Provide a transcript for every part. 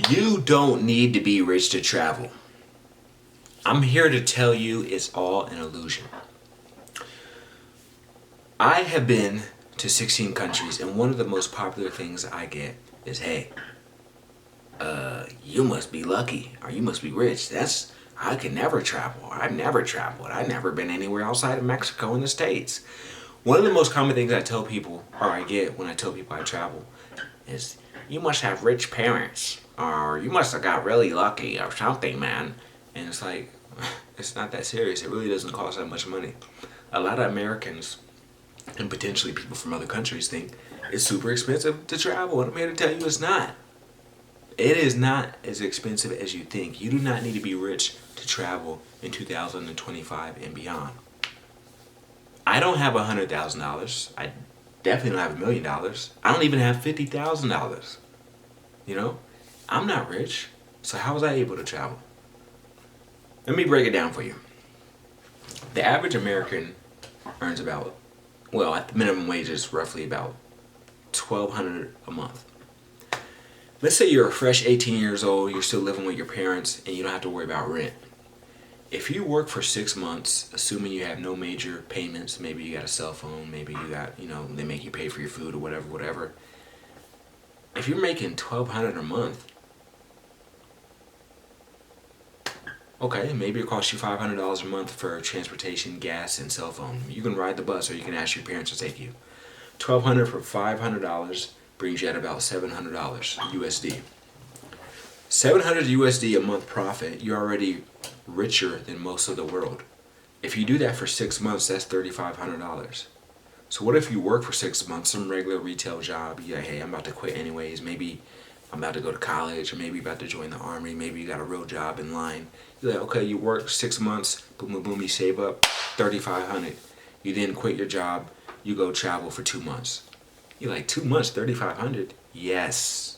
You don't need to be rich to travel. I'm here to tell you it's all an illusion. I have been to 16 countries, and one of the most popular things I get is, hey, you must be lucky, or you must be rich. I can never travel. I've never traveled. I've never been anywhere outside of Mexico and the States. One of the most common things I tell people, or I get when I tell people I travel, is you must have rich parents, or you must have got really lucky, or something, man. And it's like, it's not that serious. It really doesn't cost that much money. A lot of Americans, and potentially people from other countries, think it's super expensive to travel, and I'm here to tell you it's not. It is not as expensive as you think. You do not need to be rich to travel in 2025 and beyond. I don't have $100,000. I definitely don't have $1,000,000. I don't even have $50,000. You know, I'm not rich. So how was I able to travel? Let me break it down for you. The average American earns about, well, at the minimum wage is roughly about $1,200 a month. Let's say you're a fresh 18 years old, you're still living with your parents, and you don't have to worry about rent. If you work for 6 months, assuming you have no major payments, maybe you got a cell phone, maybe you got, they make you pay for your food or whatever. If you're making $1,200 a month, okay, maybe it costs you $500 a month for transportation, gas, and cell phone. You can ride the bus or you can ask your parents to take you. $1,200 for $500 brings you at about $700 USD. 700 USD a month profit, you're already richer than most of the world. If you do that for 6 months, that's $3,500. So what if you work for 6 months, some regular retail job, you're like, hey, I'm about to quit anyways, maybe I'm about to go to college, or maybe about to join the army, maybe you got a real job in line. You're like, okay, you work 6 months, boom, boom, boom, you save up $3,500. You then quit your job, you go travel for 2 months. You're like, 2 months, $3,500? Yes,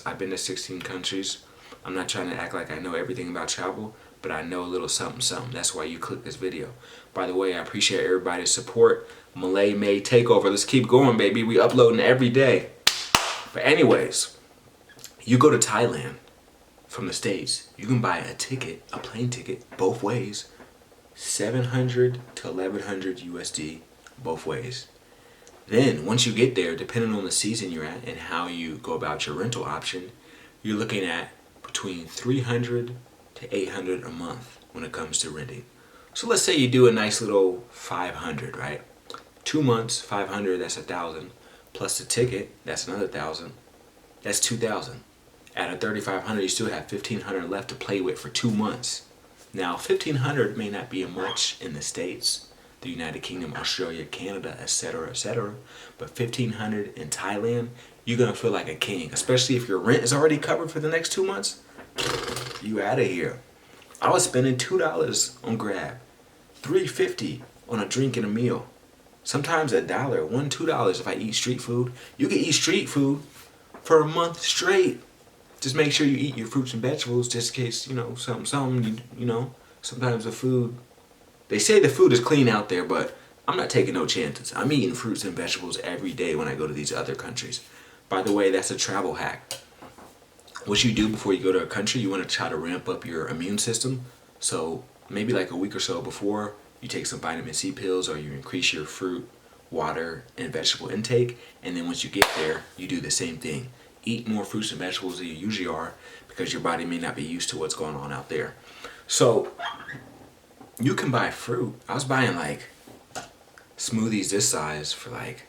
I've been to 16 countries. I'm not trying to act like I know everything about travel, but I know a little something, something. That's why you click this video. By the way, I appreciate everybody's support. Malay May Takeover. Let's keep going, baby. We uploading every day. But anyways, you go to Thailand from the States. You can buy a ticket, a plane ticket, both ways. 700 to 1100 USD, both ways. Then, once you get there, depending on the season you're at and how you go about your rental option, you're looking at between 300 to 800 a month when it comes to renting. So let's say you do a nice little 500, right? 2 months, 500, that's 1,000. Plus the ticket, that's another 1,000. That's 2,000. At a 3,500, you still have 1,500 left to play with for 2 months. Now, 1,500 may not be much in the States, the United Kingdom, Australia, Canada, etc., but 1,500 in Thailand, you're gonna feel like a king, especially if your rent is already covered for the next 2 months. You out of here. I was spending $2 on Grab, $3.50 on a drink and a meal, sometimes $1, $1, $2 if I eat street food. You can eat street food for a month straight. Just make sure you eat your fruits and vegetables, just in case, something, sometimes the food, they say the food is clean out there, but I'm not taking no chances. I'm eating fruits and vegetables every day when I go to these other countries. By the way, that's a travel hack. What you do before you go to a country, you want to try to ramp up your immune system. So maybe like a week or so before, you take some vitamin C pills or you increase your fruit, water, and vegetable intake. And then once you get there, you do the same thing. Eat more fruits and vegetables than you usually are because your body may not be used to what's going on out there. So you can buy fruit. I was buying like smoothies this size for like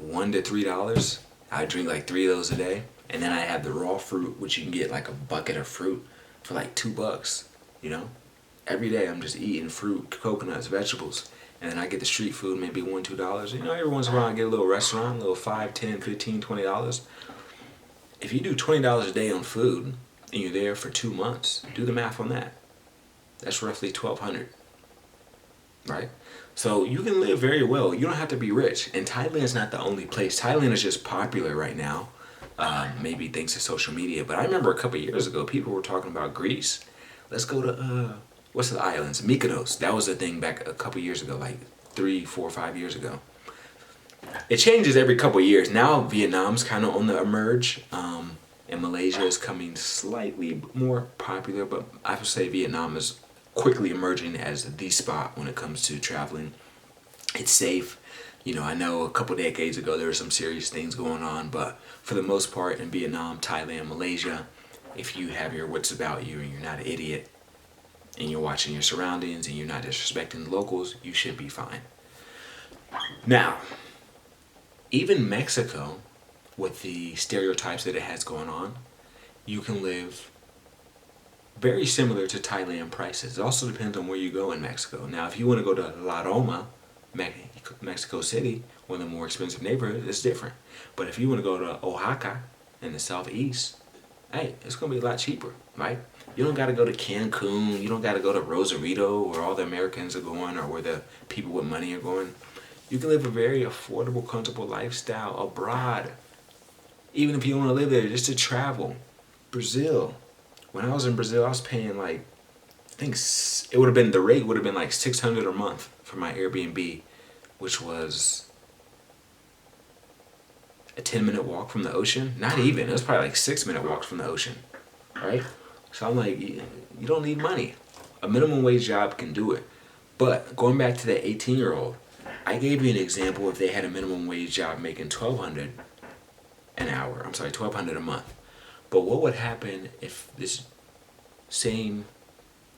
$1 to $3. I drink like 3 of those a day. And then I have the raw fruit, which you can get like a bucket of fruit for like $2, Every day I'm just eating fruit, coconuts, vegetables. And then I get the street food, maybe $1, $2. Every once in a while I get a little restaurant, a little $5, $10, $15, $20. If you do $20 a day on food and you're there for 2 months, do the math on that. That's roughly $1,200, right? So you can live very well. You don't have to be rich. And Thailand's not the only place. Thailand is just popular right now. Maybe thanks to social media. But I remember a couple years ago, people were talking about Greece. Let's go to, what's the islands? Mykonos. That was a thing back a couple years ago, like 3, 4, 5 years ago. It changes every couple years. Now Vietnam's kind of on the emerge. and Malaysia is coming slightly more popular, but I would say Vietnam is quickly emerging as the spot when it comes to traveling. It's safe. You know, I know a couple decades ago there were some serious things going on, but for the most part in Vietnam, Thailand, Malaysia, if you have your wits about you and you're not an idiot and you're watching your surroundings and you're not disrespecting the locals, you should be fine. Now, even Mexico, with the stereotypes that it has going on, you can live very similar to Thailand prices. It also depends on where you go in Mexico. Now, if you want to go to La Roma, Mexico City, one of the more expensive neighborhoods, it's different. But if you want to go to Oaxaca in the southeast, hey, it's going to be a lot cheaper, right? You don't got to go to Cancun. You don't got to go to Rosarito where all the Americans are going or where the people with money are going. You can live a very affordable, comfortable lifestyle abroad. Even if you want to live there just to travel. Brazil. When I was in Brazil, I was paying like, I think it would have been, the rate would have been like $600 a month for my Airbnb, which was a 10-minute walk from the ocean. Not even, it was probably like 6-minute walks from the ocean, right? So I'm like, you don't need money. A minimum wage job can do it. But going back to that 18-year-old, I gave you an example if they had a minimum wage job making $1,200 an hour. I'm sorry, $1,200 a month. But what would happen if this same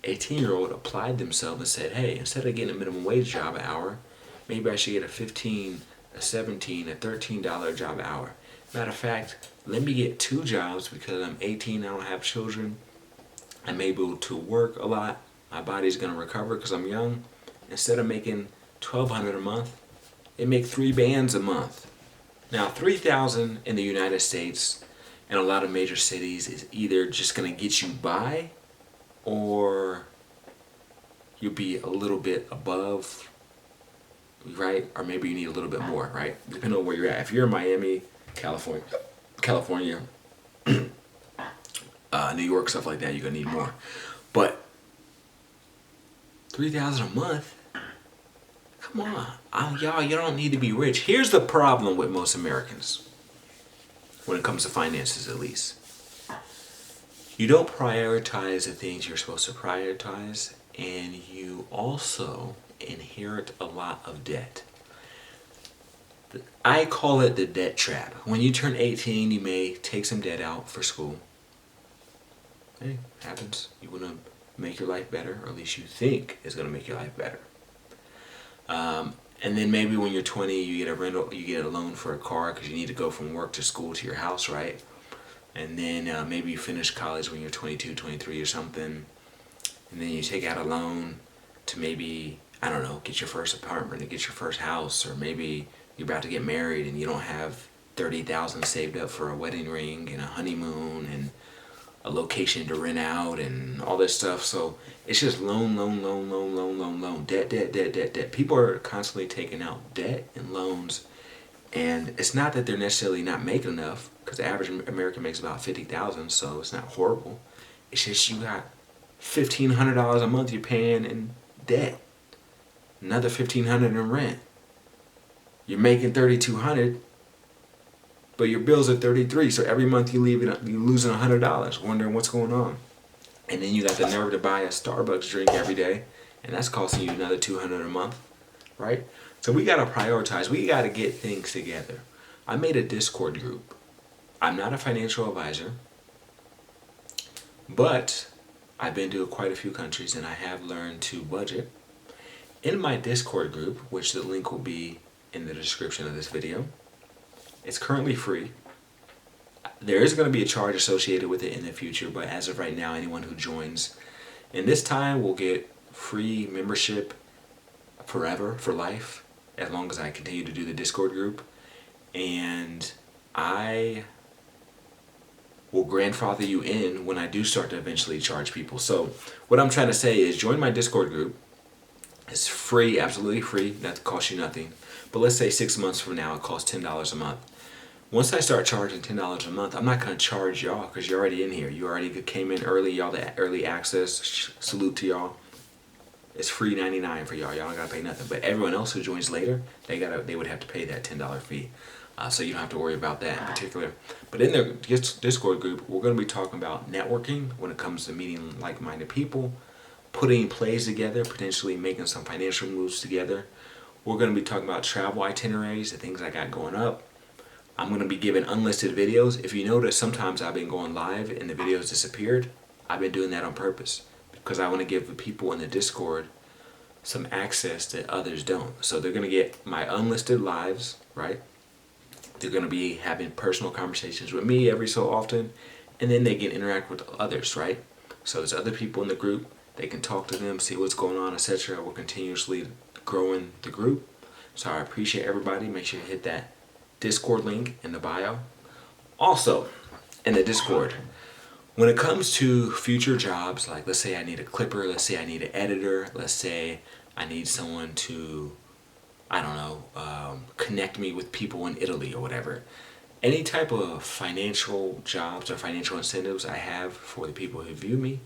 18-year-old applied themselves and said, hey, instead of getting a minimum wage job an hour, maybe I should get a $15, a $17, a $13 job an hour. Matter of fact, let me get 2 jobs because I'm 18, I don't have children. I'm able to work a lot. My body's going to recover because I'm young. Instead of making $1,200 a month, they make 3 bands a month. Now, $3,000 in the United States and a lot of major cities is either just going to get you by or you'll be a little bit above, right? Or maybe you need a little bit more, right? Depending on where you're at. If you're in Miami, California, New York, stuff like that, you're going to need more. But $3,000 a month? Come on. Y'all, you don't need to be rich. Here's the problem with most Americans, when it comes to finances at least. You don't prioritize the things you're supposed to prioritize, and you also inherit a lot of debt. I call it the debt trap. When you turn 18, you may take some debt out for school. Hey, happens. You want to make your life better, or at least you think it's going to make your life better. And then maybe when you're 20, you get a rental, you get a loan for a car because you need to go from work to school to your house, right? And then maybe you finish college when you're 22, 23 or something. And then you take out a loan to maybe, I don't know, get your first apartment or get your first house, or maybe you're about to get married and you don't have $30,000 saved up for a wedding ring and a honeymoon and a location to rent out and all this stuff. So it's just loan, debt. People are constantly taking out debt and loans, and it's not that they're necessarily not making enough, because the average American makes about $50,000, so it's not horrible. It's just you got $1,500 a month you're paying in debt, another $1,500 in rent. You're making $3,200. But your bills are $33, so every month you're losing $100, wondering what's going on. And then you got the nerve to buy a Starbucks drink every day, and that's costing you another $200 a month, right? So we gotta prioritize. We gotta get things together. I made a Discord group. I'm not a financial advisor, but I've been to quite a few countries, and I have learned to budget. In my Discord group, which the link will be in the description of this video, it's currently free. There is going to be a charge associated with it in the future, but as of right now, anyone who joins in this time will get free membership forever, for life, as long as I continue to do the Discord group. And I will grandfather you in when I do start to eventually charge people. So what I'm trying to say is join my Discord group. It's free, absolutely free. That costs you nothing. But let's say 6 months from now, it costs $10 a month. Once I start charging $10 a month, I'm not going to charge y'all because you're already in here. You already came in early. Y'all the early access. Salute to y'all. It's free 99 for y'all. Y'all don't got to pay nothing. But everyone else who joins later, they would have to pay that $10 fee. so you don't have to worry about that in particular. But in the Discord group, we're going to be talking about networking when it comes to meeting like-minded people, putting plays together, potentially making some financial moves together. We're going to be talking about travel itineraries, the things I got going up. I'm going to be giving unlisted videos. If you notice, sometimes I've been going live and the videos disappeared. I've been doing that on purpose because I want to give the people in the Discord some access that others don't. So they're going to get my unlisted lives, right? They're going to be having personal conversations with me every so often, and then they can interact with others, right? So there's other people in the group. They can talk to them, see what's going on, etc. We're continuously growing the group. So I appreciate everybody. Make sure you hit that Discord link in the bio. Also, in the Discord, when it comes to future jobs, like let's say I need a clipper, let's say I need an editor, let's say I need someone to, I don't know, connect me with people in Italy or whatever. Any type of financial jobs or financial incentives I have for the people who view me,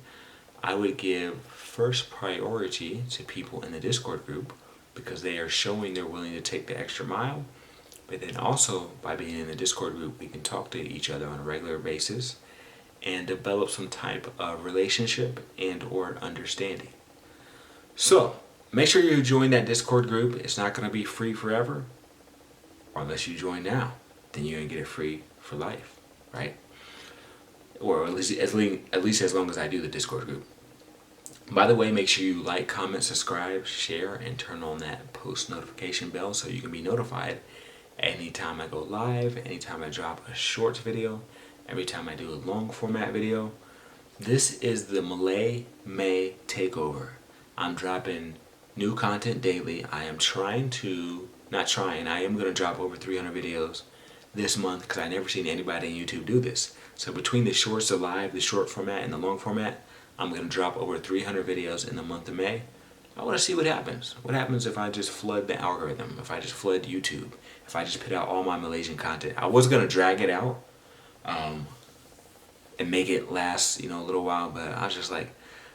I would give first priority to people in the Discord group because they are showing they're willing to take the extra mile. But then also, by being in the Discord group, we can talk to each other on a regular basis and develop some type of relationship and or understanding. So, make sure you join that Discord group. It's not going to be free forever, or unless you join now, then you're going to get it free for life, right? Or at least as long as I do the Discord group. By the way, make sure you like, comment, subscribe, share, and turn on that post notification bell so you can be notified anytime I go live, anytime I drop a short video, every time I do a long format video. This is the Malay May takeover. I'm dropping new content daily. I am trying to, not trying, I am going to drop over 300 videos this month because I never seen anybody on YouTube do this. So between the shorts, the live, the short format, and the long format, I'm going to drop over 300 videos in the month of May. I want to see what happens. What happens if I just flood the algorithm, if I just flood YouTube, if I just put out all my Malaysian content. I was going to drag it out and make it last, a little while, but I was just like,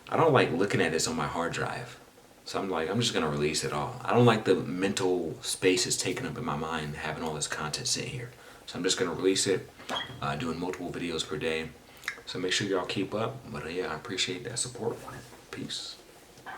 I don't like looking at this on my hard drive. So I'm like, I'm just going to release it all. I don't like the mental space it's taking up in my mind having all this content sitting here. So I'm just going to release it, doing multiple videos per day. So make sure y'all keep up. But yeah, I appreciate that support. Peace.